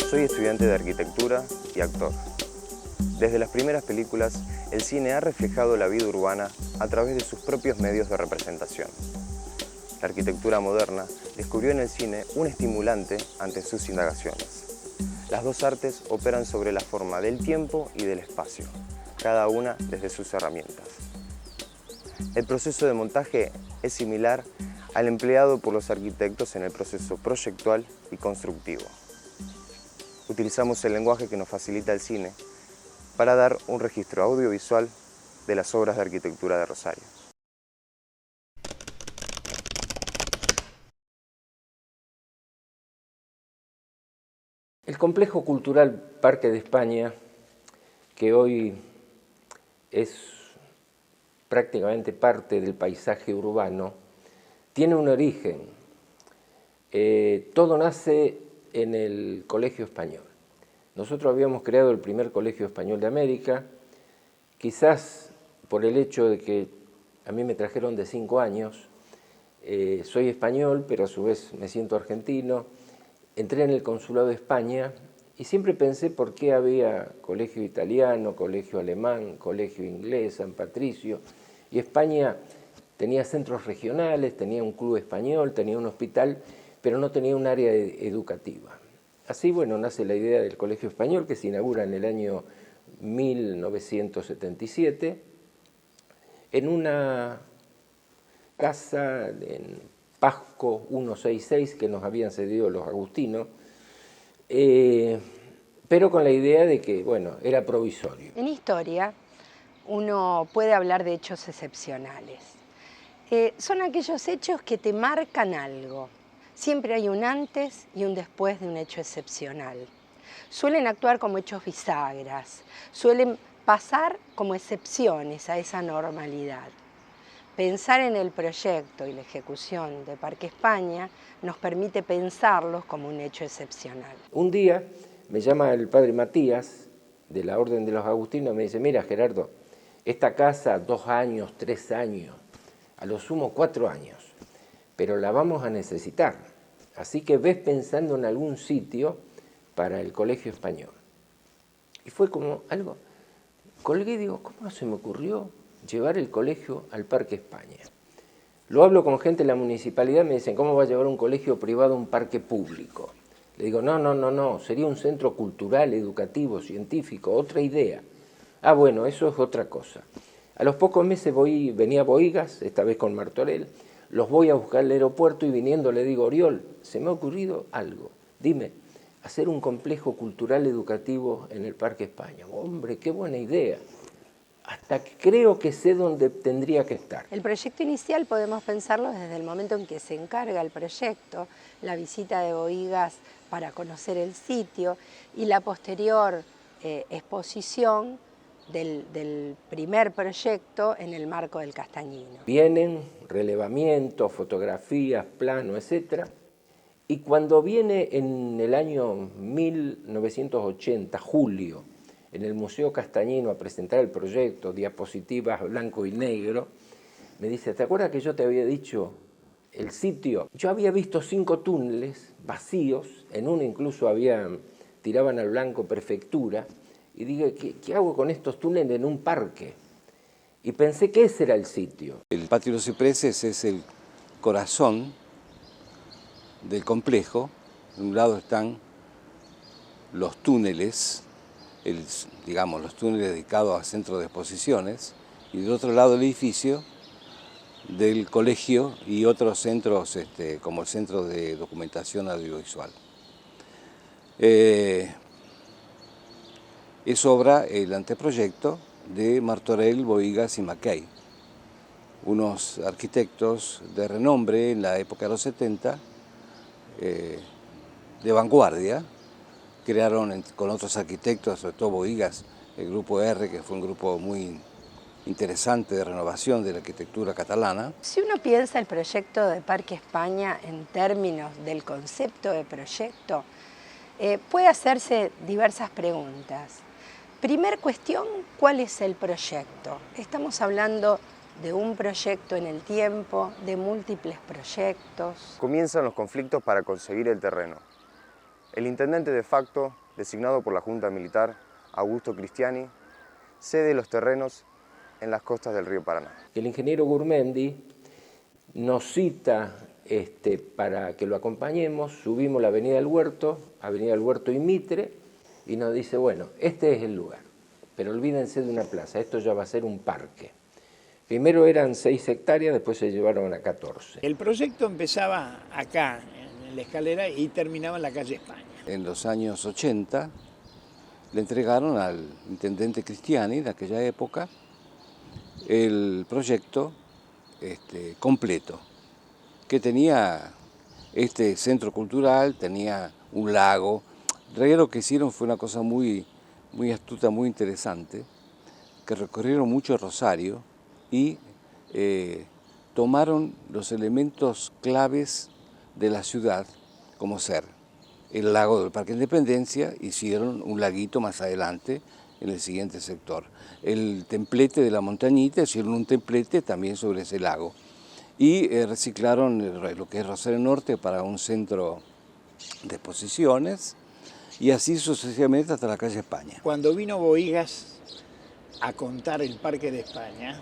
Soy estudiante de arquitectura y actor. Desde las primeras películas, el cine ha reflejado la vida urbana a través de sus propios medios de representación. La arquitectura moderna descubrió en el cine un estimulante ante sus indagaciones. Las dos artes operan sobre la forma del tiempo y del espacio, cada una desde sus herramientas. El proceso de montaje es similar al empleado por los arquitectos en el proceso proyectual y constructivo. Utilizamos el lenguaje que nos facilita el cine para dar un registro audiovisual de las obras de arquitectura de Rosario. El complejo cultural Parque de España, que hoy es prácticamente parte del paisaje urbano, tiene un origen. Todo nace en el Colegio Español. Nosotros habíamos creado el primer colegio español de América, quizás por el hecho de que a mí me trajeron de 5 años, soy español, pero a su vez me siento argentino, entré en el Consulado de España y siempre pensé por qué había colegio italiano, colegio alemán, colegio inglés, San Patricio, y España tenía centros regionales, tenía un club español, tenía un hospital, pero no tenía un área educativa. Así, bueno, nace la idea del Colegio Español, que se inaugura en el año 1977, en una casa en Pasco 166 que nos habían cedido los agustinos, pero con la idea de que, bueno, era provisorio. En historia uno puede hablar de hechos excepcionales. Son aquellos hechos que te marcan algo. Siempre hay un antes y un después de un hecho excepcional. Suelen actuar como hechos bisagras, suelen pasar como excepciones a esa normalidad. Pensar en el proyecto y la ejecución de Parque España nos permite pensarlos como un hecho excepcional. Un día me llama el padre Matías, de la Orden de los Agustinos, y me dice: mira, Gerardo, esta casa 2 años, 3 años, a lo sumo 4 años, pero la vamos a necesitar. Así que ves pensando en algún sitio para el Colegio Español. Y fue como algo, colgué y digo, ¿cómo se me ocurrió llevar el colegio al Parque España? Lo hablo con gente de la municipalidad, me dicen, ¿cómo va a llevar un colegio privado a un parque público? Le digo, no, sería un centro cultural, educativo, científico, otra idea. Ah, bueno, eso es otra cosa. A los pocos meses venía Bohigas, esta vez con Martorell, los voy a buscar al aeropuerto y viniendo le digo, Oriol, se me ha ocurrido algo, dime, hacer un complejo cultural educativo en el Parque España. Hombre, qué buena idea. Hasta que creo que sé dónde tendría que estar. El proyecto inicial podemos pensarlo desde el momento en que se encarga el proyecto, la visita de Bohigas para conocer el sitio y la posterior exposición del primer proyecto en el marco del Castañino. Vienen relevamientos, fotografías, plano, etc. Y cuando viene en el año 1980, julio, en el Museo Castañino a presentar el proyecto, diapositivas blanco y negro, me dice, ¿te acuerdas que yo te había dicho el sitio? Yo había visto 5 túneles vacíos, en uno incluso tiraban al blanco prefectura, y dije, ¿qué hago con estos túneles en un parque? Y pensé que ese era el sitio. El Patio de los Cipreses es el corazón del complejo. De un lado están los túneles digamos, los túneles dedicados a centros de exposiciones, y del otro lado del edificio del colegio y otros centros como el Centro de Documentación Audiovisual. Es obra el anteproyecto de Martorell, Bohigas y Mackay, unos arquitectos de renombre en la época de los 70, de vanguardia. Crearon con otros arquitectos, sobre todo Bohigas, el Grupo R, que fue un grupo muy interesante de renovación de la arquitectura catalana. Si uno piensa el proyecto de Parque España en términos del concepto de proyecto, puede hacerse diversas preguntas. Primer cuestión, ¿cuál es el proyecto? Estamos hablando de un proyecto en el tiempo, de múltiples proyectos. Comienzan los conflictos para conseguir el terreno. El intendente de facto, designado por la Junta Militar, Augusto Cristiani, cede los terrenos en las costas del río Paraná. El ingeniero Gurmendi nos cita para que lo acompañemos, subimos la Avenida del Huerto y Mitre, y nos dice, bueno, este es el lugar, pero olvídense de una plaza, esto ya va a ser un parque. Primero eran 6 hectáreas, después se llevaron a 14. El proyecto empezaba acá, en la escalera, y terminaba en la calle España. En los años 80 le entregaron al intendente Cristiani, de aquella época, el proyecto completo, que tenía este centro cultural, tenía un lago. En realidad lo que hicieron fue una cosa muy astuta, muy interesante, que recorrieron mucho Rosario y tomaron los elementos claves de la ciudad, como ser el lago del Parque Independencia, hicieron un laguito más adelante en el siguiente sector. El templete de la montañita, hicieron un templete también sobre ese lago. Y reciclaron lo que es Rosario Norte para un centro de exposiciones, y así sucesivamente hasta la calle España. Cuando vino Bohigas a contar el Parque de España,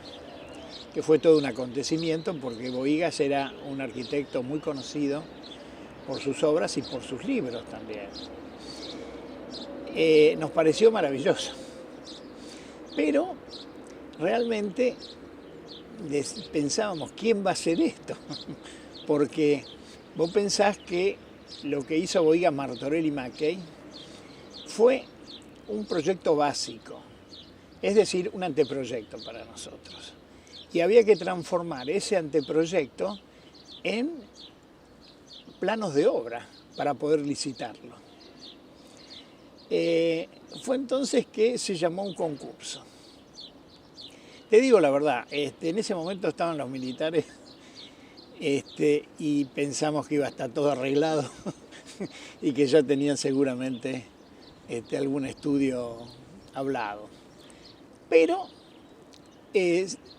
que fue todo un acontecimiento, porque Bohigas era un arquitecto muy conocido por sus obras y por sus libros también. Nos pareció maravilloso, pero realmente pensábamos, ¿quién va a hacer esto? Porque vos pensás que lo que hizo Bohigas, Martorell y Mackay fue un proyecto básico, es decir, un anteproyecto para nosotros. Y había que transformar ese anteproyecto en planos de obra para poder licitarlo. Fue entonces que se llamó un concurso. Te digo la verdad, en ese momento estaban los militares y pensamos que iba a estar todo arreglado y que ya tenían seguramente algún estudio hablado. Pero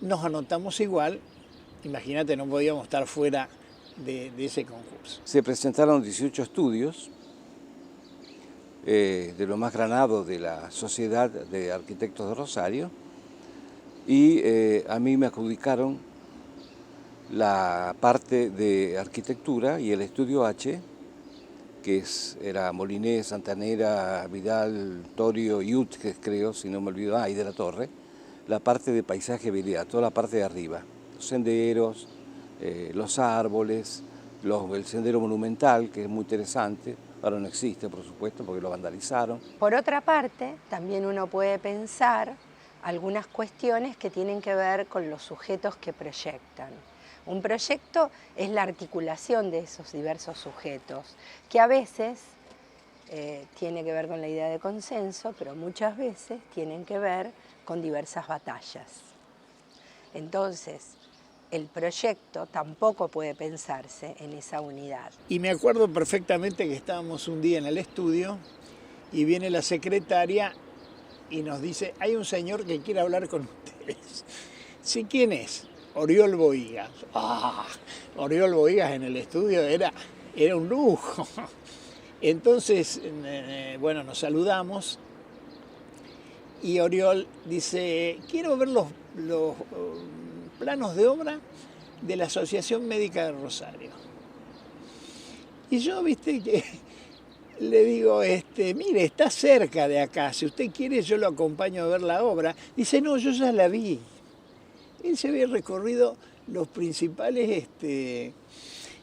nos anotamos igual, imagínate, no podíamos estar fuera de ese concurso. Se presentaron 18 estudios de lo más granado de la Sociedad de Arquitectos de Rosario, y a mí me adjudicaron la parte de arquitectura y el estudio H, que era Molinés, Santanera, Vidal, Torio y Utges, creo, si no me olvido, y de la Torre, la parte de paisaje y habilidad, toda la parte de arriba, los senderos, los árboles, el sendero monumental, que es muy interesante. Ahora no existe, por supuesto, porque lo vandalizaron. Por otra parte, también uno puede pensar algunas cuestiones que tienen que ver con los sujetos que proyectan. Un proyecto es la articulación de esos diversos sujetos, que a veces tiene que ver con la idea de consenso, pero muchas veces tienen que ver con diversas batallas. Entonces, el proyecto tampoco puede pensarse en esa unidad. Y me acuerdo perfectamente que estábamos un día en el estudio y viene la secretaria y nos dice, hay un señor que quiere hablar con ustedes. ¿Sí, quién es? Oriol Bohigas. Oriol Bohigas en el estudio era un lujo. Entonces, bueno, nos saludamos y Oriol dice, quiero ver los planos de obra de la Asociación Médica de Rosario. Y yo, viste, que Le digo, mire, está cerca de acá, si usted quiere yo lo acompaño a ver la obra. Dice, no, yo ya la vi. Él se había recorrido los principales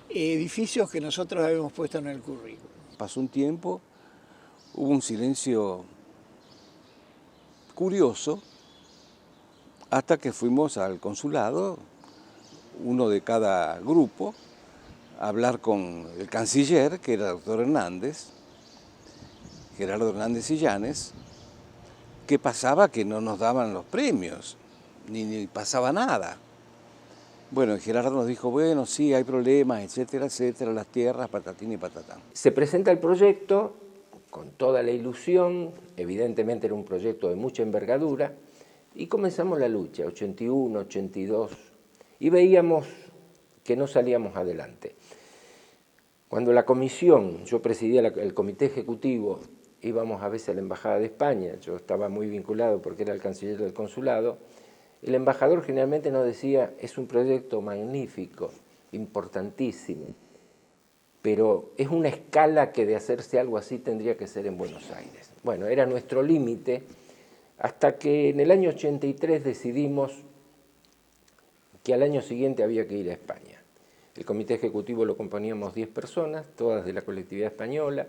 edificios que nosotros habíamos puesto en el currículum. Pasó un tiempo, hubo un silencio curioso, hasta que fuimos al consulado, uno de cada grupo, a hablar con el canciller, que era el doctor Hernández, Gerardo Hernández Illanes. ¿Qué pasaba? Que no nos daban los premios, ni pasaba nada. Bueno, Gerardo nos dijo, bueno, sí, hay problemas, etcétera, etcétera, las tierras, patatín y patatán. Se presenta el proyecto con toda la ilusión, evidentemente era un proyecto de mucha envergadura, y comenzamos la lucha, 81, 82, y veíamos que no salíamos adelante. Cuando la comisión, yo presidía el comité ejecutivo, íbamos a veces a la Embajada de España, yo estaba muy vinculado porque era el canciller del consulado, el embajador generalmente nos decía, es un proyecto magnífico, importantísimo, pero es una escala que de hacerse algo así tendría que ser en Buenos Aires. Bueno, era nuestro límite, hasta que en el año 83 decidimos que al año siguiente había que ir a España. El comité ejecutivo lo componíamos 10 personas, todas de la colectividad española.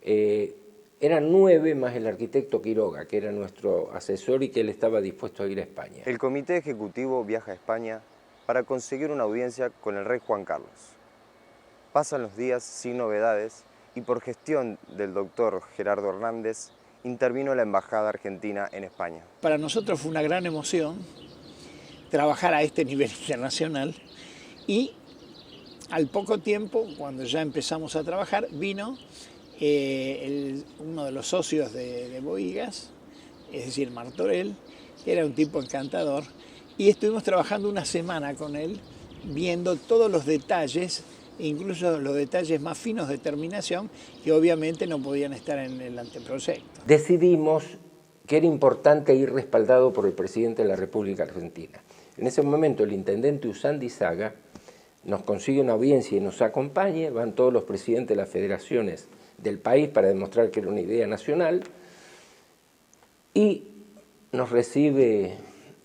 Eran 9 más el arquitecto Quiroga, que era nuestro asesor y que él estaba dispuesto a ir a España. El comité ejecutivo viaja a España para conseguir una audiencia con el rey Juan Carlos. Pasan los días sin novedades y por gestión del doctor Gerardo Hernández intervino la Embajada Argentina en España. Para nosotros fue una gran emoción trabajar a este nivel internacional y al poco tiempo, cuando ya empezamos a trabajar, vino uno de los socios de Bohigas, es decir, Martorell, que era un tipo encantador, y estuvimos trabajando una semana con él, viendo todos los detalles, incluso los detalles más finos de terminación, que obviamente no podían estar en el anteproyecto. Decidimos que era importante ir respaldado por el presidente de la República Argentina. En ese momento el intendente Usandizaga nos consigue una audiencia y nos acompaña, van todos los presidentes de las federaciones del país para demostrar que era una idea nacional, y nos recibe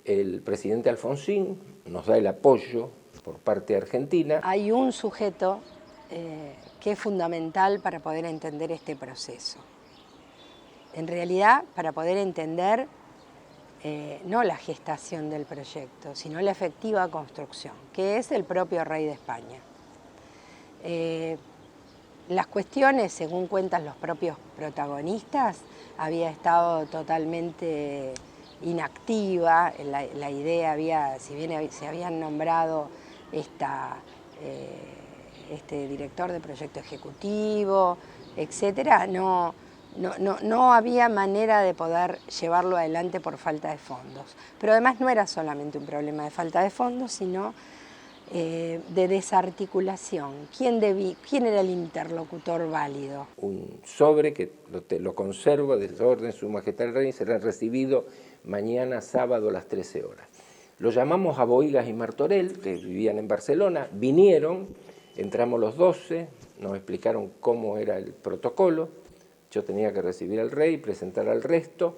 el presidente Alfonsín, nos da el apoyo por parte de Argentina. Hay un sujeto que es fundamental para poder entender este proceso. En realidad, para poder entender no la gestación del proyecto, sino la efectiva construcción, que es el propio rey de España. Las cuestiones, según cuentan los propios protagonistas, había estado totalmente inactiva, la idea si bien se habían nombrado este director de proyecto ejecutivo, etcétera, no había manera de poder llevarlo adelante por falta de fondos. Pero además no era solamente un problema de falta de fondos, sino de desarticulación. ¿Quién era el interlocutor válido? Un sobre que lo conservo de orden Su Majestad el Rey, será recibido mañana sábado a las 13 horas. Lo llamamos a Bohigas y Martorell, que vivían en Barcelona, vinieron, entramos los 12, nos explicaron cómo era el protocolo, yo tenía que recibir al rey, presentar al resto,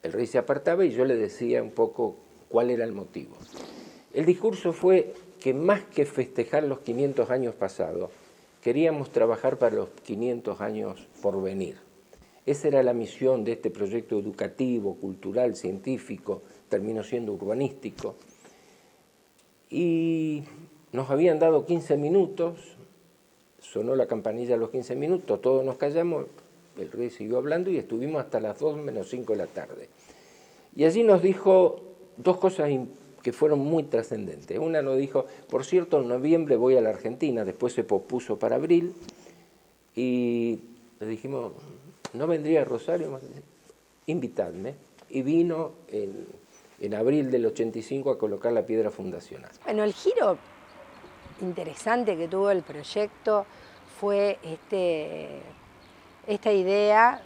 el rey se apartaba y yo le decía un poco cuál era el motivo. El discurso fue que más que festejar los 500 años pasados, queríamos trabajar para los 500 años por venir. Esa era la misión de este proyecto educativo, cultural, científico, terminó siendo urbanístico. Y nos habían dado 15 minutos, sonó la campanilla a los 15 minutos, todos nos callamos, el rey siguió hablando y estuvimos hasta las 2 menos 5 de la tarde. Y allí nos dijo dos cosas que fueron muy trascendentes. Una nos dijo, por cierto, en noviembre voy a la Argentina, después se pospuso para abril, y le dijimos, ¿no vendría a Rosario? Invitadme. Y vino en abril del 85 a colocar la piedra fundacional. Bueno, el giro interesante que tuvo el proyecto fue esta idea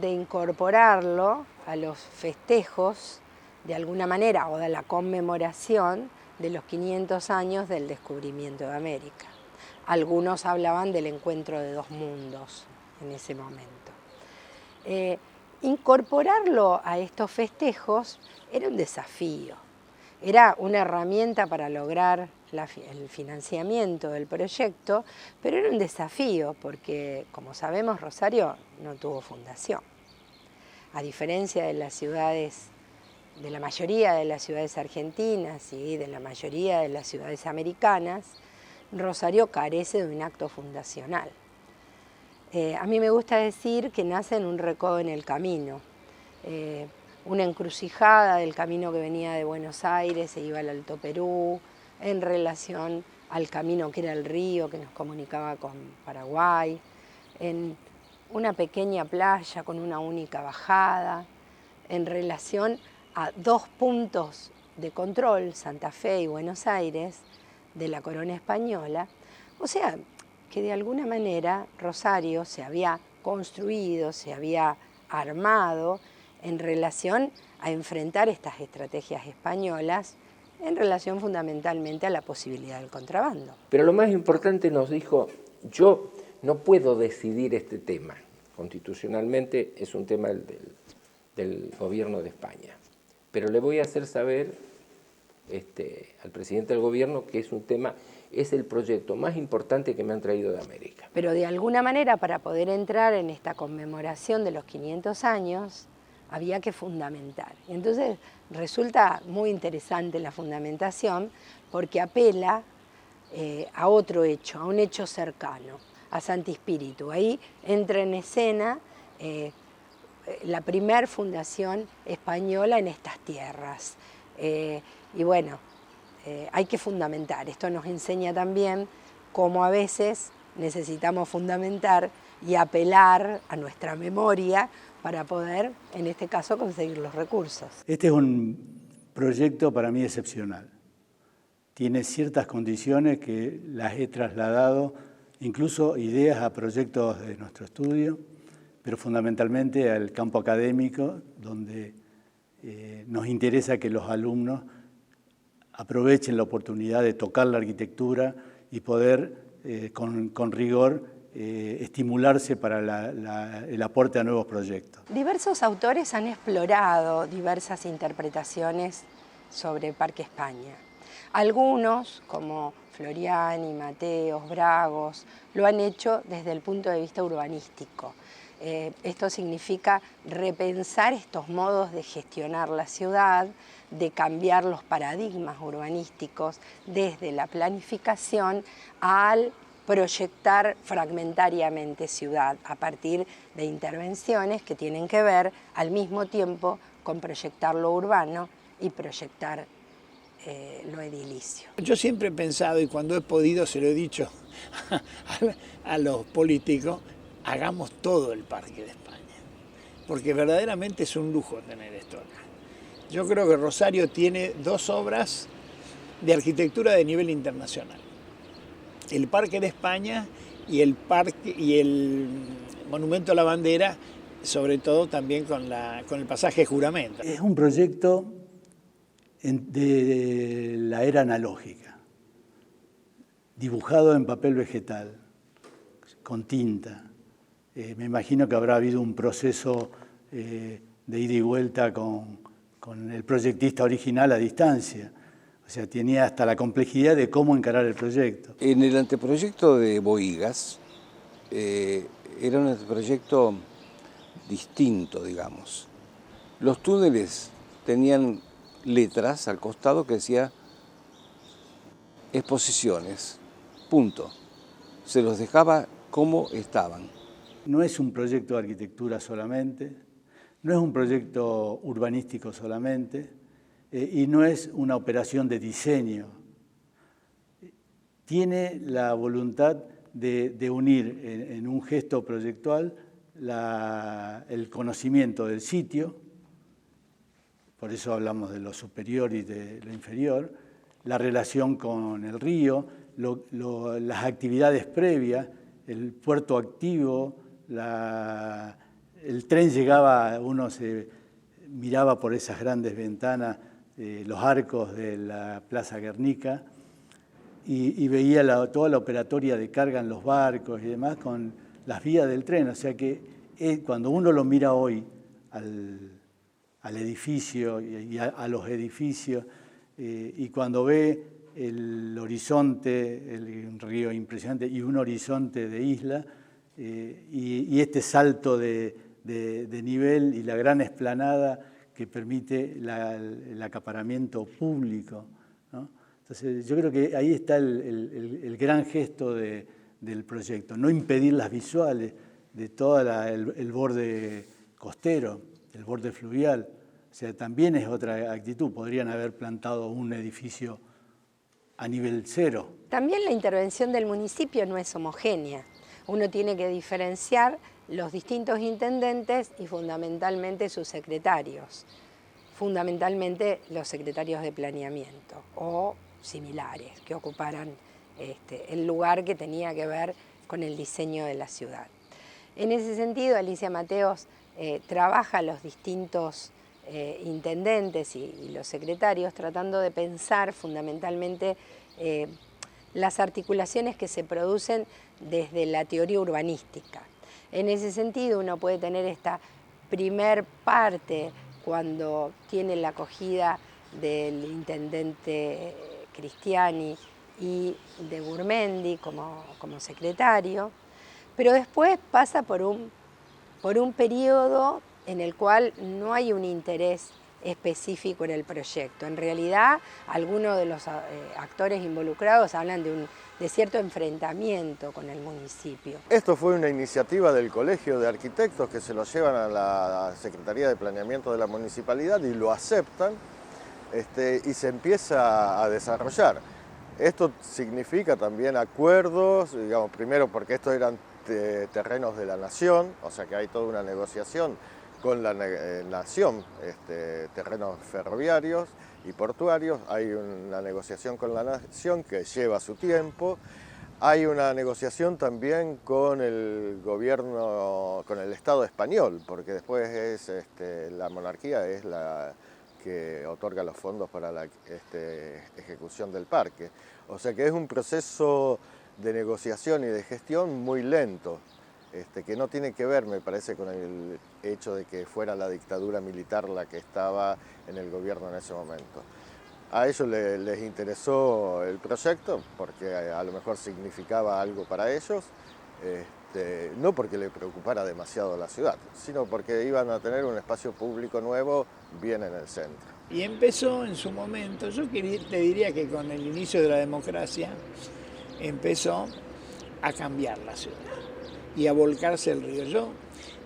de incorporarlo a los festejos de alguna manera, o de la conmemoración de los 500 años del descubrimiento de América. Algunos hablaban del encuentro de dos mundos, en ese momento. Incorporarlo a estos festejos era un desafío, era una herramienta para lograr el financiamiento del proyecto, pero era un desafío porque, como sabemos, Rosario no tuvo fundación. A diferencia de las ciudades, de la mayoría de las ciudades argentinas y de la mayoría de las ciudades americanas, Rosario carece de un acto fundacional. A mí me gusta decir que nace en un recodo en el camino, una encrucijada del camino que venía de Buenos Aires e iba al Alto Perú, en relación al camino que era el río que nos comunicaba con Paraguay, en una pequeña playa con una única bajada, en relación a dos puntos de control, Santa Fe y Buenos Aires, de la corona española. O sea, que de alguna manera Rosario se había construido, se había armado en relación a enfrentar estas estrategias españolas, en relación fundamentalmente a la posibilidad del contrabando. Pero lo más importante nos dijo, yo no puedo decidir este tema, constitucionalmente es un tema del gobierno de España, pero le voy a hacer saber al presidente del gobierno que es un tema, es el proyecto más importante que me han traído de América. Pero de alguna manera, para poder entrar en esta conmemoración de los 500 años, había que fundamentar. Y entonces resulta muy interesante la fundamentación porque apela a otro hecho, a un hecho cercano, a Santi Spíritu. Ahí entra en escena la primer fundación española en estas tierras. Y bueno, hay que fundamentar. Esto nos enseña también cómo a veces necesitamos fundamentar y apelar a nuestra memoria para poder, en este caso, conseguir los recursos. Este es un proyecto para mí excepcional. Tiene ciertas condiciones que las he trasladado, incluso ideas a proyectos de nuestro estudio, pero fundamentalmente al campo académico, donde nos interesa que los alumnos aprovechen la oportunidad de tocar la arquitectura y poder, con rigor, estimularse para el aporte a nuevos proyectos. Diversos autores han explorado diversas interpretaciones sobre Parque España. Algunos, como Floriani, Mateos, Bragos, lo han hecho desde el punto de vista urbanístico. Esto significa repensar estos modos de gestionar la ciudad, de cambiar los paradigmas urbanísticos desde la planificación al proyectar fragmentariamente ciudad a partir de intervenciones que tienen que ver al mismo tiempo con proyectar lo urbano y proyectar lo edilicio. Yo siempre he pensado, y cuando he podido se lo he dicho a los políticos, hagamos todo el Parque de España, porque verdaderamente es un lujo tener esto acá. Yo creo que Rosario tiene dos obras de arquitectura de nivel internacional. El Parque de España y el Monumento a la Bandera, sobre todo también con el pasaje Juramento. Es un proyecto de la era analógica, dibujado en papel vegetal, con tinta. Me imagino que habrá habido un proceso de ida y vuelta con el proyectista original a distancia. O sea, tenía hasta la complejidad de cómo encarar el proyecto. En el anteproyecto de Bohigas era un anteproyecto distinto, digamos. Los túneles tenían letras al costado que decía exposiciones, punto. Se los dejaba como estaban. No es un proyecto de arquitectura solamente, no es un proyecto urbanístico solamente, y no es una operación de diseño. Tiene la voluntad de unir en un gesto proyectual el conocimiento del sitio, por eso hablamos de lo superior y de lo inferior, la relación con el río, las actividades previas, el puerto activo, el tren llegaba, uno se miraba por esas grandes ventanas, los arcos de la Plaza Guernica y veía toda la operatoria de carga en los barcos y demás con las vías del tren, o sea que cuando uno lo mira hoy al edificio y a los edificios, y cuando ve el horizonte, un río impresionante y un horizonte de isla, y este salto de nivel y la gran explanada que permite el acaparamiento público, ¿no? Entonces yo creo que ahí está el gran gesto del proyecto, no impedir las visuales de todo el borde costero, el borde fluvial. O sea, también es otra actitud, podrían haber plantado un edificio a nivel cero. También la intervención del municipio no es homogénea. Uno tiene que diferenciar los distintos intendentes y fundamentalmente sus secretarios, fundamentalmente los secretarios de planeamiento o similares que ocuparan el lugar que tenía que ver con el diseño de la ciudad. En ese sentido, Alicia Mateos trabaja los distintos intendentes y los secretarios tratando de pensar fundamentalmente las articulaciones que se producen desde la teoría urbanística. En ese sentido, uno puede tener esta primer parte cuando tiene la acogida del intendente Cristiani y de Gurmendi como secretario, pero después pasa por un periodo en el cual no hay un interés específico en el proyecto. En realidad, algunos de los actores involucrados hablan de cierto enfrentamiento con el municipio. Esto fue una iniciativa del Colegio de Arquitectos que se lo llevan a la Secretaría de Planeamiento de la Municipalidad y lo aceptan y se empieza a desarrollar. Esto significa también acuerdos, digamos, primero porque estos eran terrenos de la nación, o sea que hay toda una negociación con la nación, terrenos ferroviarios y portuarios, hay una negociación con la nación que lleva su tiempo, hay una negociación también con el gobierno, con el Estado español, porque después es la monarquía es la que otorga los fondos para la ejecución del parque. O sea que es un proceso de negociación y de gestión muy lento, que no tiene que ver, me parece, con el hecho de que fuera la dictadura militar la que estaba en el gobierno en ese momento. A ellos les interesó el proyecto porque a lo mejor significaba algo para ellos, no porque le preocupara demasiado la ciudad, sino porque iban a tener un espacio público nuevo bien en el centro. Y empezó en su momento, yo te diría que con el inicio de la democracia, empezó a cambiar la ciudad y a volcarse el río. Yo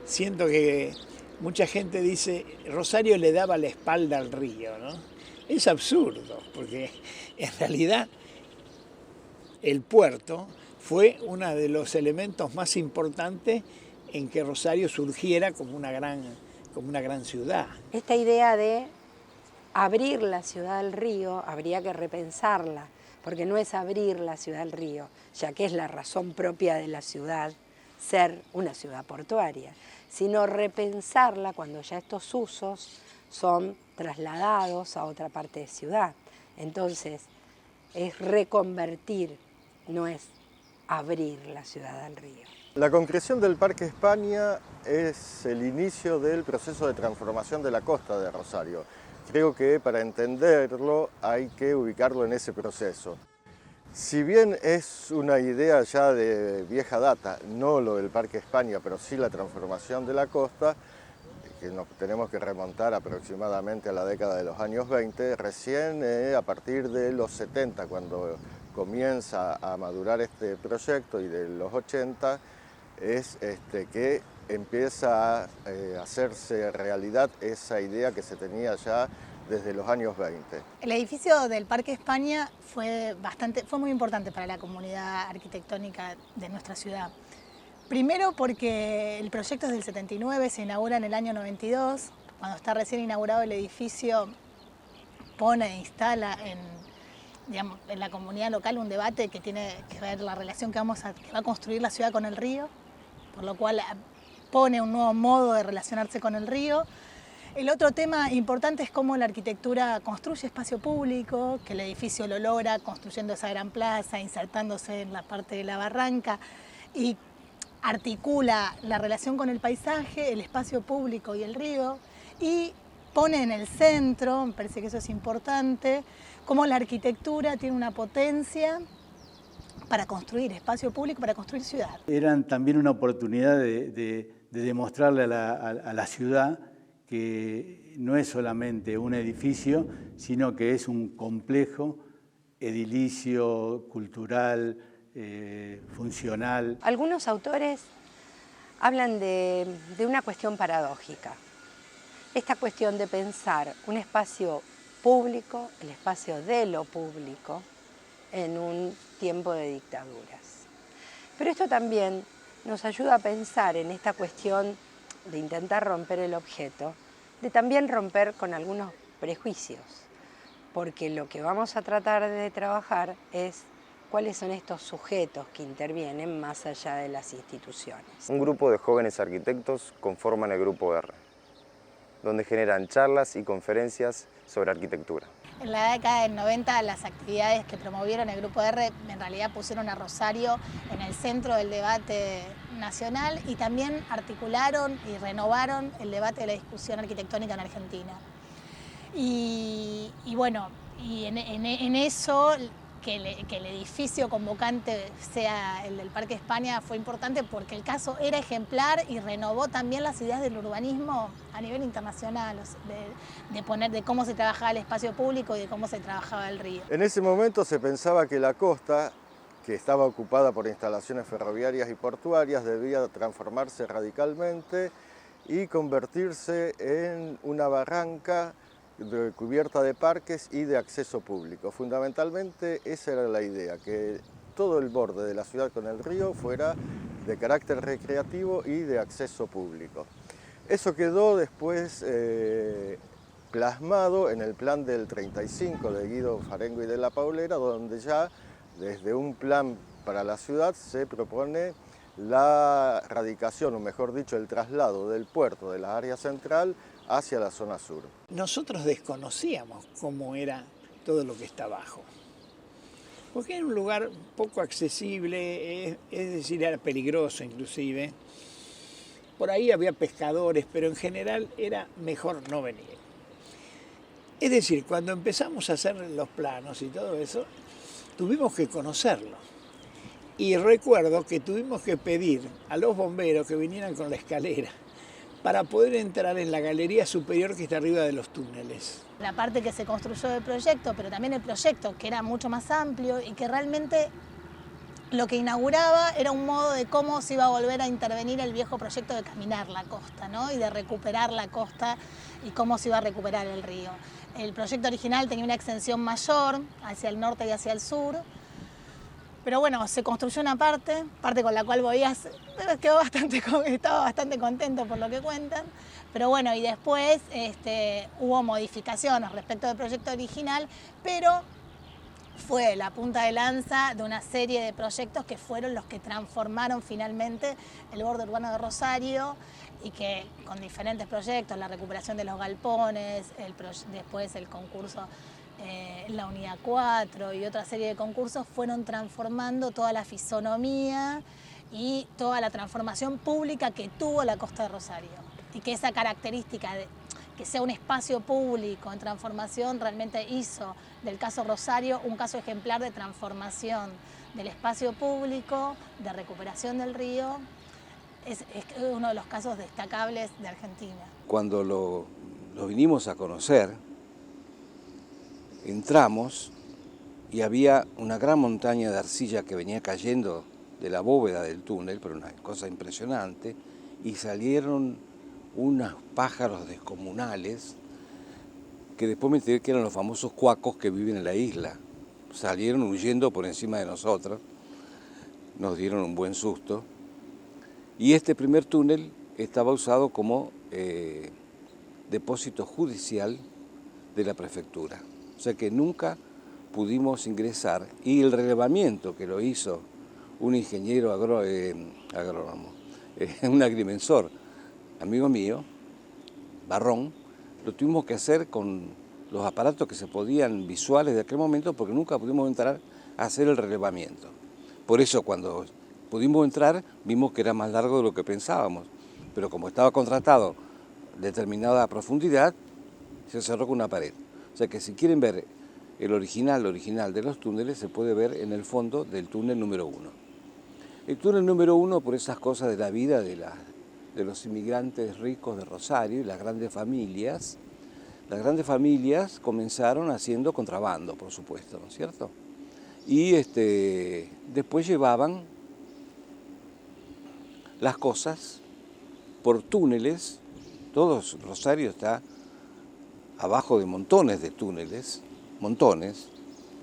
siento que mucha gente dice, Rosario le daba la espalda al río, ¿no? Es absurdo, porque en realidad el puerto fue uno de los elementos más importantes en que Rosario surgiera como una gran ciudad. Esta idea de abrir la ciudad al río habría que repensarla, porque no es abrir la ciudad al río, ya que es la razón propia de la ciudad ser una ciudad portuaria, sino repensarla cuando ya estos usos son trasladados a otra parte de ciudad. Entonces, es reconvertir, no es abrir la ciudad al río. La concreción del Parque España es el inicio del proceso de transformación de la costa de Rosario. Creo que para entenderlo hay que ubicarlo en ese proceso. Si bien es una idea ya de vieja data, no lo del Parque España, pero sí la transformación de la costa, que nos tenemos que remontar aproximadamente a la década de los años 20, recién a partir de los 70, cuando comienza a madurar este proyecto, y de los 80, es que empieza a hacerse realidad esa idea que se tenía ya desde los años 20. El edificio del Parque España fue muy importante para la comunidad arquitectónica de nuestra ciudad. Primero porque el proyecto es del 79, se inaugura en el año 92. Cuando está recién inaugurado el edificio, pone e instala en la comunidad local un debate que tiene que ver la relación que va a construir la ciudad con el río, por lo cual pone un nuevo modo de relacionarse con el río. El otro tema importante es cómo la arquitectura construye espacio público, que el edificio lo logra construyendo esa gran plaza, insertándose en la parte de la barranca y articula la relación con el paisaje, el espacio público y el río, y pone en el centro, me parece que eso es importante, cómo la arquitectura tiene una potencia para construir espacio público, para construir ciudad. Eran también una oportunidad de demostrarle a la ciudad que no es solamente un edificio, sino que es un complejo edilicio, cultural, funcional. Algunos autores hablan de una cuestión paradójica. Esta cuestión de pensar un espacio público, el espacio de lo público, en un tiempo de dictaduras. Pero esto también nos ayuda a pensar en esta cuestión de intentar romper el objeto, de también romper con algunos prejuicios, porque lo que vamos a tratar de trabajar es cuáles son estos sujetos que intervienen más allá de las instituciones. Un grupo de jóvenes arquitectos conforman el Grupo R, donde generan charlas y conferencias sobre arquitectura. En la década del 90 las actividades que promovieron el Grupo R en realidad pusieron a Rosario en el centro del debate nacional y también articularon y renovaron el debate de la discusión arquitectónica en Argentina. Y bueno, y en eso que el edificio convocante sea el del Parque España fue importante porque el caso era ejemplar y renovó también las ideas del urbanismo a nivel internacional, de cómo se trabajaba el espacio público y de cómo se trabajaba el río. En ese momento se pensaba que la costa, que estaba ocupada por instalaciones ferroviarias y portuarias, debía transformarse radicalmente y convertirse en una barranca cubierta de parques y de acceso público. Fundamentalmente esa era la idea, que todo el borde de la ciudad con el río fuera de carácter recreativo y de acceso público. Eso quedó después plasmado en el plan del 35 de Guido Farengo y de la Paulera, donde ya desde un plan para la ciudad se propone la radicación, o mejor dicho, el traslado del puerto de la área central hacia la zona sur. Nosotros desconocíamos cómo era todo lo que está abajo, porque era un lugar poco accesible, es decir, era peligroso inclusive. Por ahí había pescadores, pero en general era mejor no venir. Es decir, cuando empezamos a hacer los planos y todo eso, tuvimos que conocerlo. Y recuerdo que tuvimos que pedir a los bomberos que vinieran con la escalera para poder entrar en la galería superior que está arriba de los túneles. La parte que se construyó del proyecto, pero también el proyecto que era mucho más amplio y que realmente lo que inauguraba era un modo de cómo se iba a volver a intervenir el viejo proyecto de caminar la costa, ¿no? Y de recuperar la costa y cómo se iba a recuperar el río. El proyecto original tenía una extensión mayor hacia el norte y hacia el sur, pero bueno, se construyó una parte con la cual estaba bastante contento por lo que cuentan, pero bueno, y después hubo modificaciones respecto del proyecto original, pero fue la punta de lanza de una serie de proyectos que fueron los que transformaron finalmente el borde urbano de Rosario y que con diferentes proyectos, la recuperación de los galpones, después el concurso la Unidad 4 y otra serie de concursos fueron transformando toda la fisonomía y toda la transformación pública que tuvo la costa de Rosario. Y que esa característica de que sea un espacio público en transformación realmente hizo del caso Rosario un caso ejemplar de transformación del espacio público, de recuperación del río. Es uno de los casos destacables de Argentina. Cuando lo vinimos a conocer, entramos y había una gran montaña de arcilla que venía cayendo de la bóveda del túnel, pero una cosa impresionante, y salieron unos pájaros descomunales que después me enteré que eran los famosos cuacos que viven en la isla. Salieron huyendo por encima de nosotros, nos dieron un buen susto, y este primer túnel estaba usado como depósito judicial de la prefectura. O sea que nunca pudimos ingresar y el relevamiento que lo hizo un ingeniero agrónomo, un agrimensor, amigo mío, Barrón, lo tuvimos que hacer con los aparatos que se podían visuales de aquel momento porque nunca pudimos entrar a hacer el relevamiento. Por eso cuando pudimos entrar, vimos que era más largo de lo que pensábamos, pero como estaba contratado determinada profundidad, se cerró con una pared. O sea que si quieren ver el original de los túneles, se puede ver en el fondo del túnel número 1. El túnel número 1, por esas cosas de la vida de los inmigrantes ricos de Rosario y las grandes familias comenzaron haciendo contrabando, por supuesto, ¿no es cierto? Y después llevaban las cosas por túneles. Todo Rosario está abajo de montones de túneles, montones.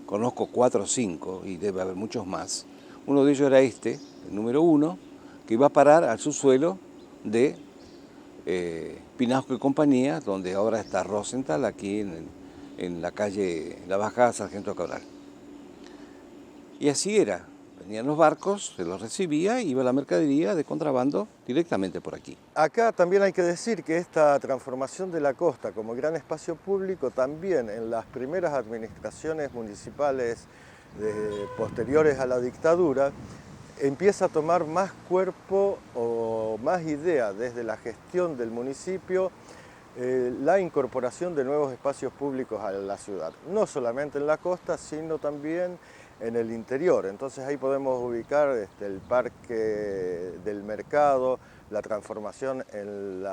Conozco 4 o 5 y debe haber muchos más. Uno de ellos era el número 1, que iba a parar al subsuelo de Pinasco y Compañía, donde ahora está Rosenthal, aquí en la calle, la bajada Sargento Cabral. Y así era. Venían los barcos, se los recibía y iba la mercadería de contrabando directamente por aquí. Acá también hay que decir que esta transformación de la costa como gran espacio público también en las primeras administraciones municipales posteriores a la dictadura empieza a tomar más cuerpo o más idea desde la gestión del municipio la incorporación de nuevos espacios públicos a la ciudad, no solamente en la costa, sino también en el interior. Entonces ahí podemos ubicar el parque del mercado, la transformación en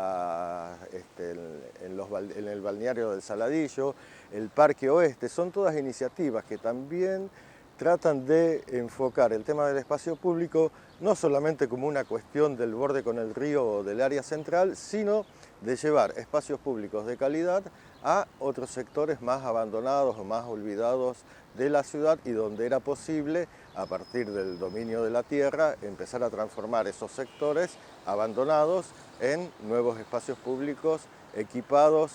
el balneario del Saladillo, el parque oeste. Son todas iniciativas que también tratan de enfocar el tema del espacio público no solamente como una cuestión del borde con el río o del área central, sino de llevar espacios públicos de calidad a otros sectores más abandonados o más olvidados de la ciudad y donde era posible, a partir del dominio de la tierra, empezar a transformar esos sectores abandonados en nuevos espacios públicos equipados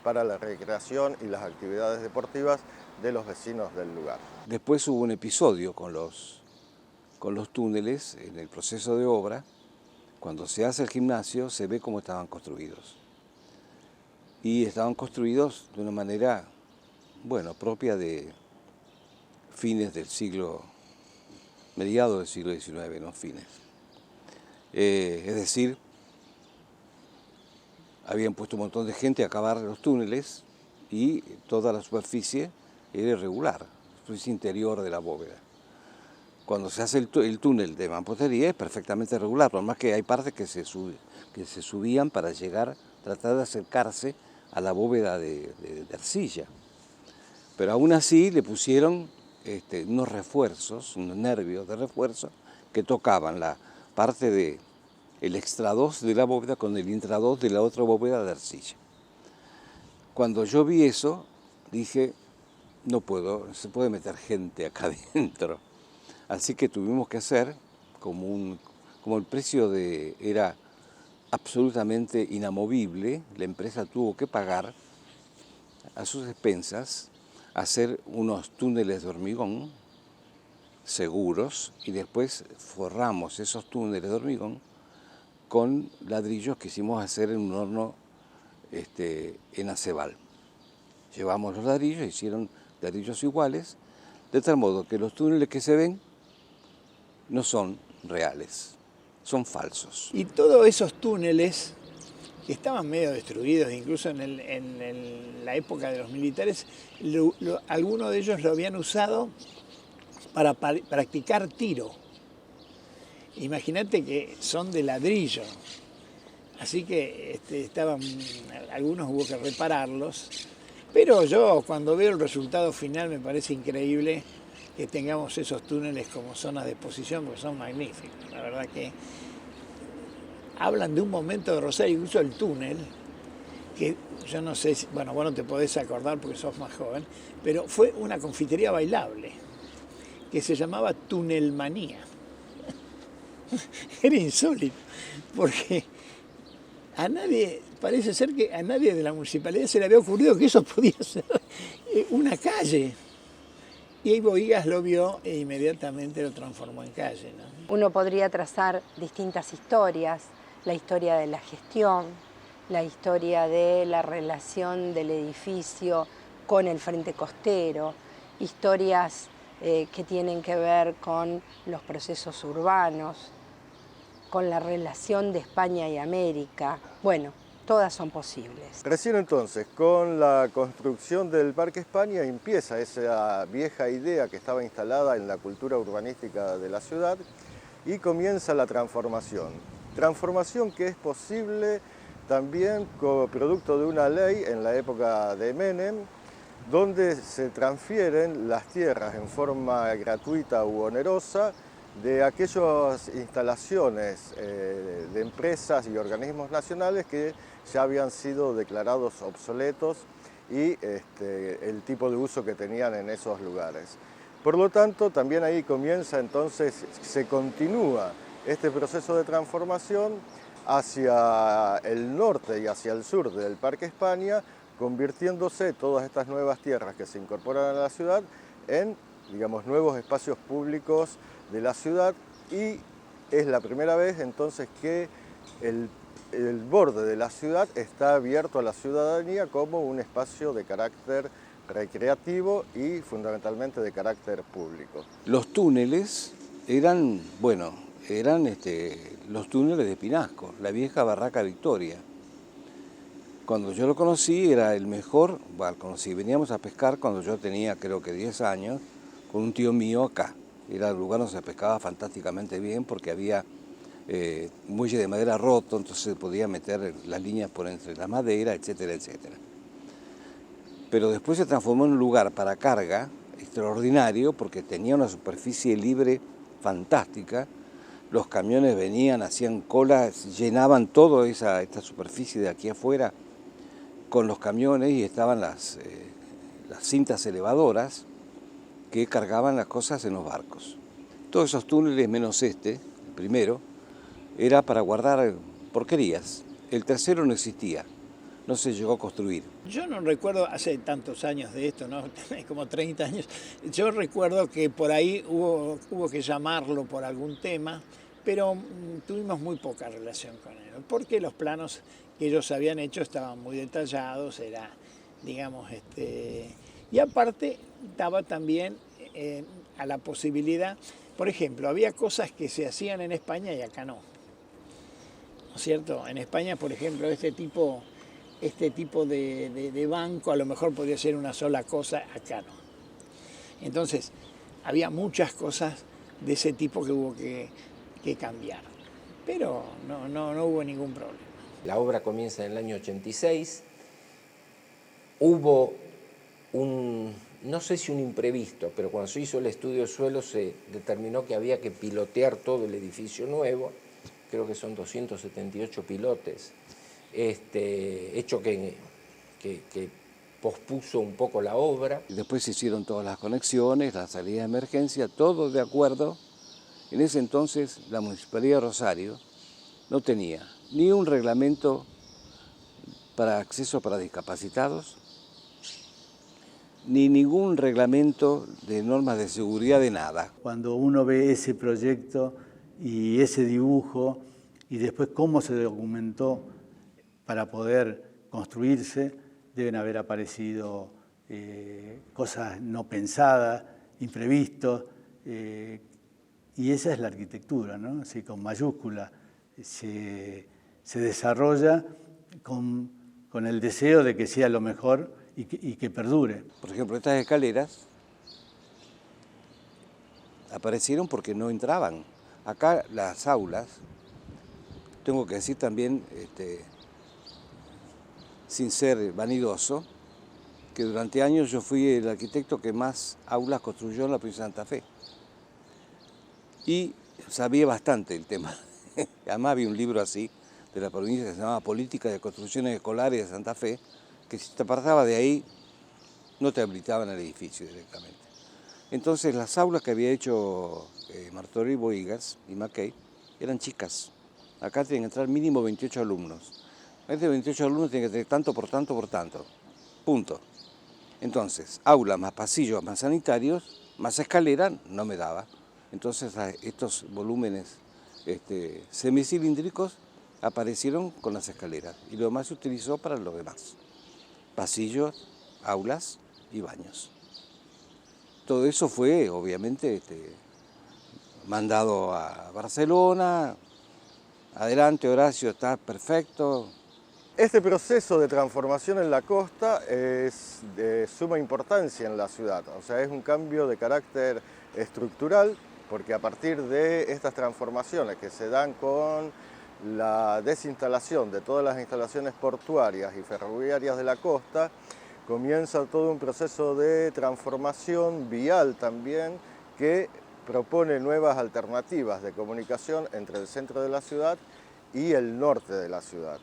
para la recreación y las actividades deportivas de los vecinos del lugar. Después hubo un episodio con los túneles en el proceso de obra. Cuando se hace el gimnasio se ve cómo estaban construidos. Y estaban construidos de una manera, propia de fines del mediados del siglo XIX, no fines. Es decir, habían puesto un montón de gente a cavar los túneles y toda la superficie era irregular, la superficie interior de la bóveda. Cuando se hace el túnel de mampostería es perfectamente regular, por más que hay partes que se subían para tratar de acercarse a la bóveda de arcilla. Pero aún así le pusieron unos refuerzos, unos nervios de refuerzo que tocaban la parte del extrados de la bóveda con el intrados de la otra bóveda de arcilla. Cuando yo vi eso, dije, no se puede meter gente acá adentro. Así que tuvimos que hacer, como el precio era absolutamente inamovible, la empresa tuvo que pagar a sus expensas hacer unos túneles de hormigón seguros y después forramos esos túneles de hormigón con ladrillos que hicimos hacer en un horno en acebal. Llevamos los ladrillos, hicieron ladrillos iguales, de tal modo que los túneles que se ven no son reales, son falsos. Y todos esos túneles que estaban medio destruidos, incluso en la época de los militares, algunos de ellos lo habían usado para practicar tiro. Imagínate que son de ladrillo, así que algunos hubo que repararlos, pero yo cuando veo el resultado final me parece increíble que tengamos esos túneles como zonas de exposición, porque son magníficos. La verdad que hablan de un momento de Rosario, incluso el túnel, que yo no sé, vos no te podés acordar porque sos más joven, pero fue una confitería bailable que se llamaba Tunelmanía. Era insólito, porque parece ser que a nadie de la municipalidad se le había ocurrido que eso podía ser una calle. Y Bohigas lo vio e inmediatamente lo transformó en calle, ¿no? Uno podría trazar distintas historias, la historia de la gestión, la historia de la relación del edificio con el frente costero, historias que tienen que ver con los procesos urbanos, con la relación de España y América. Bueno, todas son posibles. Recién entonces, con la construcción del Parque España, empieza esa vieja idea que estaba instalada en la cultura urbanística de la ciudad y comienza la transformación. Transformación que es posible también como producto de una ley en la época de Menem, donde se transfieren las tierras en forma gratuita u onerosa de aquellas instalaciones de empresas y organismos nacionales que ya habían sido declarados obsoletos y el tipo de uso que tenían en esos lugares. Por lo tanto, también ahí comienza entonces, se continúa este proceso de transformación hacia el norte y hacia el sur del Parque España, convirtiéndose todas estas nuevas tierras que se incorporan a la ciudad en, digamos, nuevos espacios públicos de la ciudad, y es la primera vez entonces que el borde de la ciudad está abierto a la ciudadanía como un espacio de carácter recreativo y fundamentalmente de carácter público. Los túneles eran, los túneles de Pinasco, la vieja barraca Victoria. Cuando yo lo conocí era el mejor, veníamos a pescar cuando yo tenía creo que 10 años, con un tío mío acá. Era el lugar donde se pescaba fantásticamente bien porque había muelle de madera roto, entonces se podía meter las líneas por entre la madera, etcétera, etcétera. Pero después se transformó en un lugar para carga extraordinario porque tenía una superficie libre fantástica. Los camiones venían, hacían cola, llenaban toda esta superficie de aquí afuera con los camiones y estaban las cintas elevadoras que cargaban las cosas en los barcos. Todos esos túneles, menos el primero, era para guardar porquerías. El tercero no existía, no se llegó a construir. Yo no recuerdo, hace tantos años de esto, ¿no? Como 30 años, yo recuerdo que por ahí hubo que llamarlo por algún tema, pero tuvimos muy poca relación con él, porque los planos que ellos habían hecho estaban muy detallados, era, digamos, y aparte daba también a la posibilidad, por ejemplo, había cosas que se hacían en España y acá no. ¿No es cierto? En España, por ejemplo, este tipo de banco a lo mejor podría ser una sola cosa, acá no. Entonces, había muchas cosas de ese tipo que hubo que cambiar, pero no hubo ningún problema. La obra comienza en el año 86, hubo no sé si un imprevisto, pero cuando se hizo el estudio de suelo se determinó que había que pilotear todo el edificio nuevo, creo que son 278 pilotes, hecho que pospuso un poco la obra. Después se hicieron todas las conexiones, la salida de emergencia, todo de acuerdo. En ese entonces la Municipalidad de Rosario no tenía ni un reglamento para acceso para discapacitados, ni ningún reglamento de normas de seguridad de nada. Cuando uno ve ese proyecto y ese dibujo y después cómo se documentó para poder construirse, deben haber aparecido cosas no pensadas, imprevistos, y esa es la arquitectura, ¿no? Así, con mayúscula, se desarrolla con el deseo de que sea lo mejor y que perdure. Por ejemplo, estas escaleras aparecieron porque no entraban. Acá las aulas, tengo que decir también, sin ser vanidoso, que durante años yo fui el arquitecto que más aulas construyó en la provincia de Santa Fe. Y sabía bastante el tema. Además había un libro así de la provincia que se llamaba Política de Construcciones Escolares de Santa Fe, que si te apartaba de ahí no te habilitaban el edificio directamente. Entonces las aulas que había hecho Martorell, Bohigas y Mackay eran chicas. Acá tienen que entrar mínimo 28 alumnos. Este 28 alumnos tienen que tener tanto por tanto por tanto. Punto. Entonces, aula más pasillos más sanitarios, más escalera, no me daba. Entonces estos volúmenes semicilíndricos aparecieron con las escaleras y lo demás se utilizó para lo demás. Pasillos, aulas y baños. todo eso fue, obviamente, mandado a Barcelona. Adelante, Horacio, está perfecto. Este proceso de transformación en la costa es de suma importancia en la ciudad, o sea, es un cambio de carácter estructural, porque a partir de estas transformaciones que se dan con la desinstalación de todas las instalaciones portuarias y ferroviarias de la costa, comienza todo un proceso de transformación vial también que propone nuevas alternativas de comunicación entre el centro de la ciudad y el norte de la ciudad.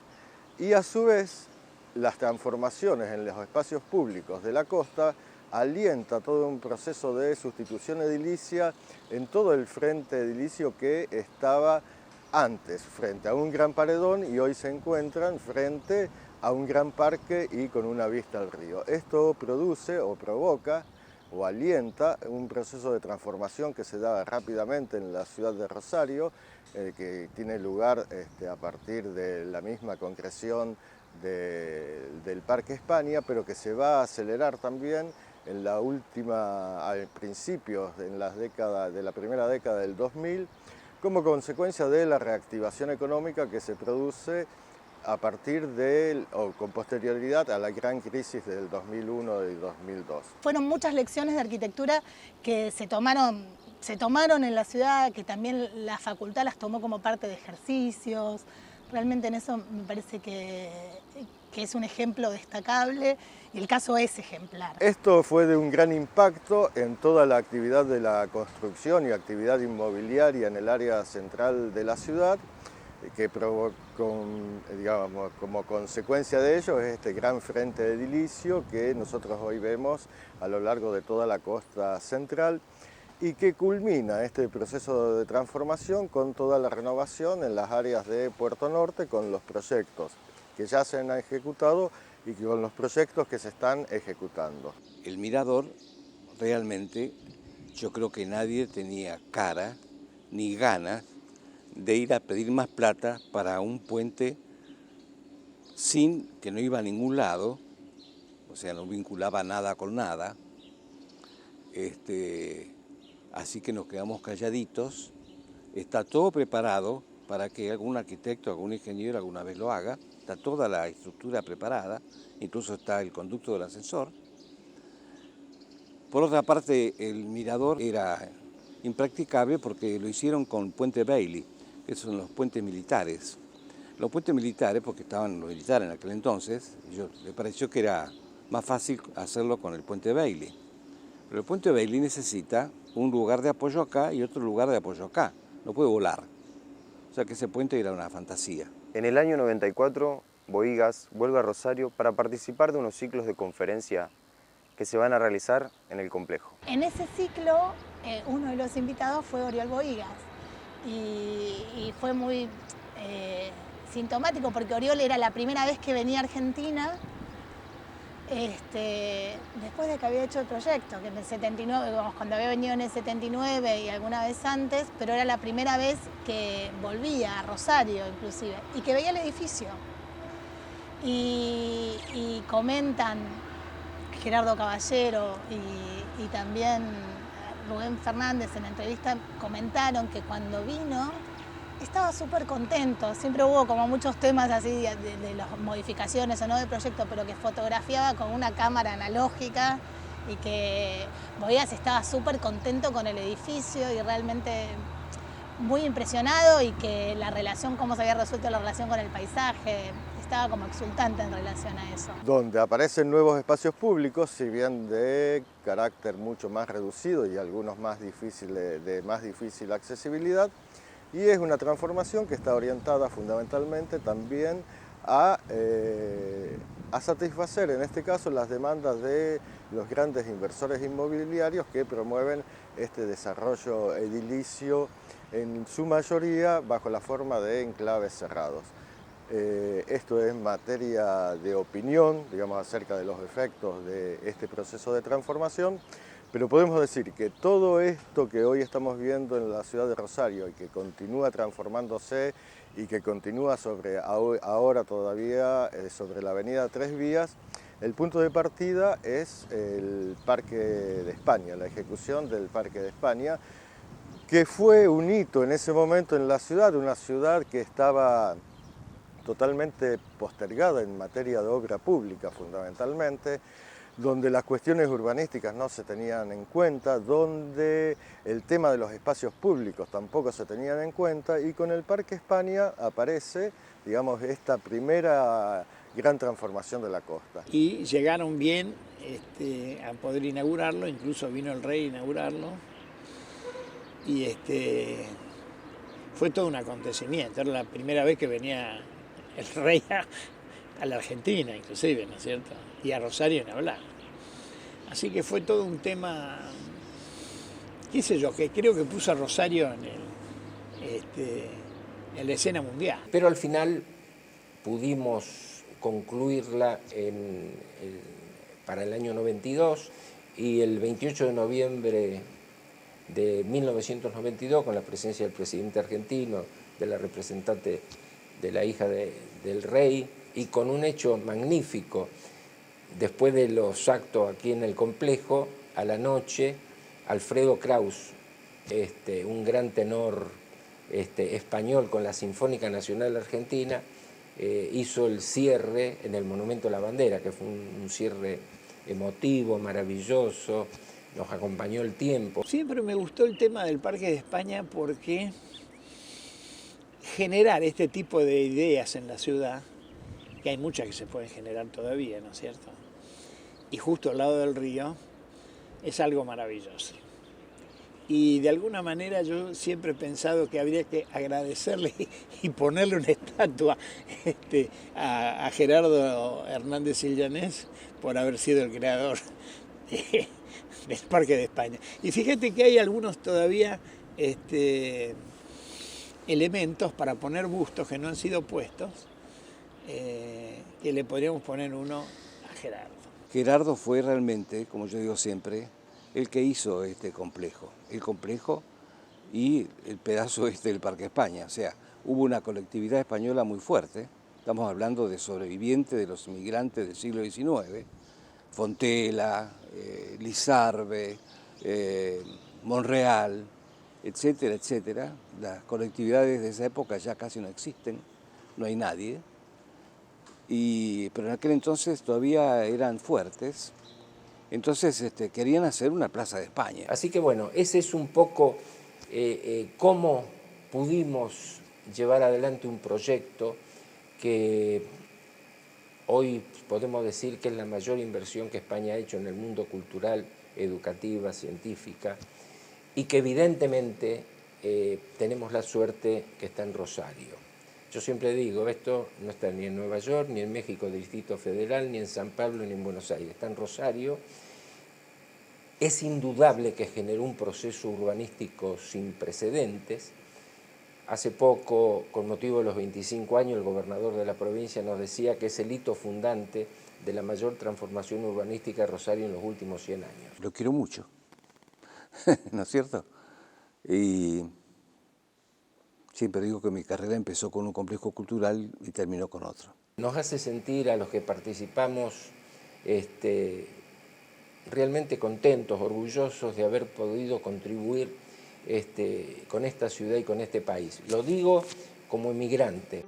Y a su vez, las transformaciones en los espacios públicos de la costa alienta todo un proceso de sustitución edilicia en todo el frente edilicio que estaba antes frente a un gran paredón y hoy se encuentran frente a un gran parque y con una vista al río. Esto produce o provoca o alienta un proceso de transformación que se da rápidamente en la ciudad de Rosario, que tiene lugar a partir de la misma concreción del Parque España, pero que se va a acelerar también en la última, al principio, en las décadas, de la primera década del 2000, como consecuencia de la reactivación económica que se produce a partir o con posterioridad a la gran crisis del 2001 y 2002. Fueron muchas lecciones de arquitectura que se tomaron en la ciudad, que también la facultad las tomó como parte de ejercicios. Realmente en eso me parece que es un ejemplo destacable y el caso es ejemplar. Esto fue de un gran impacto en toda la actividad de la construcción y actividad inmobiliaria en el área central de la ciudad, que provocó, digamos, como consecuencia de ello es este gran frente edilicio que nosotros hoy vemos a lo largo de toda la costa central y que culmina este proceso de transformación con toda la renovación en las áreas de Puerto Norte, con los proyectos que ya se han ejecutado y con los proyectos que se están ejecutando. El mirador, realmente, yo creo que nadie tenía cara ni ganas de ir a pedir más plata para un puente que no iba a ningún lado, o sea, no vinculaba nada con nada. Así que nos quedamos calladitos. Está todo preparado para que algún arquitecto, algún ingeniero alguna vez lo haga. Está toda la estructura preparada, incluso está el conducto del ascensor. Por otra parte, el mirador era impracticable porque lo hicieron con puente Bailey, que son los puentes militares. Los puentes militares, porque estaban los militares en aquel entonces, me pareció que era más fácil hacerlo con el puente Bailey. Pero el puente Bailey necesita un lugar de apoyo acá y otro lugar de apoyo acá. No puede volar. O sea que ese puente era una fantasía. En el año 94, Bohigas vuelve a Rosario para participar de unos ciclos de conferencia que se van a realizar en el complejo. En ese ciclo, uno de los invitados fue Oriol Bohigas y fue muy sintomático porque Oriol era la primera vez que venía a Argentina después de que había hecho el proyecto, que en el 79, digamos, cuando había venido en el 79 y alguna vez antes, pero era la primera vez que volvía a Rosario inclusive y que veía el edificio. Y comentan Gerardo Caballero y también Rubén Fernández en la entrevista, comentaron que cuando vino estaba súper contento. Siempre hubo como muchos temas así de las modificaciones o no del proyecto, pero que fotografiaba con una cámara analógica y que Bohigas estaba súper contento con el edificio y realmente muy impresionado, y que la relación, cómo se había resuelto la relación con el paisaje, estaba como exultante en relación a eso. Donde aparecen nuevos espacios públicos, si bien de carácter mucho más reducido y algunos de más difícil accesibilidad, y es una transformación que está orientada fundamentalmente también a satisfacer, en este caso, las demandas de los grandes inversores inmobiliarios que promueven este desarrollo edilicio en su mayoría bajo la forma de enclaves cerrados. Esto es materia de opinión, digamos, acerca de los efectos de este proceso de transformación, pero podemos decir que todo esto que hoy estamos viendo en la ciudad de Rosario y que continúa transformándose y que continúa ahora todavía sobre la avenida Tres Vías, El punto de partida es el Parque de España, la ejecución del Parque de España, que fue un hito en ese momento en la ciudad, una ciudad que estaba totalmente postergada en materia de obra pública fundamentalmente, donde las cuestiones urbanísticas no se tenían en cuenta, donde el tema de los espacios públicos tampoco se tenían en cuenta, y con el Parque España aparece, digamos, esta primera gran transformación de la costa. Y llegaron bien a poder inaugurarlo, incluso vino el rey a inaugurarlo, y fue todo un acontecimiento. Era la primera vez que venía el rey a la Argentina, inclusive, ¿no es cierto? Y a Rosario en hablar. Así que fue todo un tema, qué sé yo, que creo que puso a Rosario en la escena mundial. Pero al final pudimos concluirla para el año 92, y el 28 de noviembre de 1992, con la presencia del presidente argentino, de la representante de la hija del rey, y con un hecho magnífico. Después de los actos aquí en el complejo, a la noche, Alfredo Kraus, un gran tenor español con la Sinfónica Nacional Argentina, hizo el cierre en el Monumento a la Bandera, que fue un cierre emotivo, maravilloso, nos acompañó el tiempo. Siempre me gustó el tema del Parque de España porque generar este tipo de ideas en la ciudad, que hay muchas que se pueden generar todavía, ¿no es cierto? Y justo al lado del río, es algo maravilloso. Y de alguna manera yo siempre he pensado que habría que agradecerle y ponerle una estatua a Gerardo Hernández Sillanés por haber sido el creador del Parque de España. Y fíjate que hay algunos todavía elementos para poner bustos que no han sido puestos, que le podríamos poner uno a Gerardo. Gerardo fue realmente, como yo digo siempre, el que hizo este complejo. El complejo y el pedazo del Parque España. O sea, hubo una colectividad española muy fuerte. Estamos hablando de sobrevivientes de los inmigrantes del siglo XIX. Fontela, Lizarbe, Monreal, etcétera, etcétera. Las colectividades de esa época ya casi no existen, no hay nadie. Pero en aquel entonces todavía eran fuertes, entonces querían hacer una plaza de España. Así que bueno, ese es un poco cómo pudimos llevar adelante un proyecto que hoy podemos decir que es la mayor inversión que España ha hecho en el mundo cultural, educativa, científica, y que evidentemente tenemos la suerte que está en Rosario. Yo siempre digo, esto no está ni en Nueva York, ni en México Distrito Federal, ni en San Pablo, ni en Buenos Aires, está en Rosario. Es indudable que generó un proceso urbanístico sin precedentes. Hace poco, con motivo de los 25 años, el gobernador de la provincia nos decía que es el hito fundante de la mayor transformación urbanística de Rosario en los últimos 100 años. Lo quiero mucho, ¿no es cierto? Y siempre digo que mi carrera empezó con un complejo cultural y terminó con otro. Nos hace sentir a los que participamos realmente contentos, orgullosos de haber podido contribuir con esta ciudad y con este país. Lo digo como emigrante.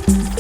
Thank you.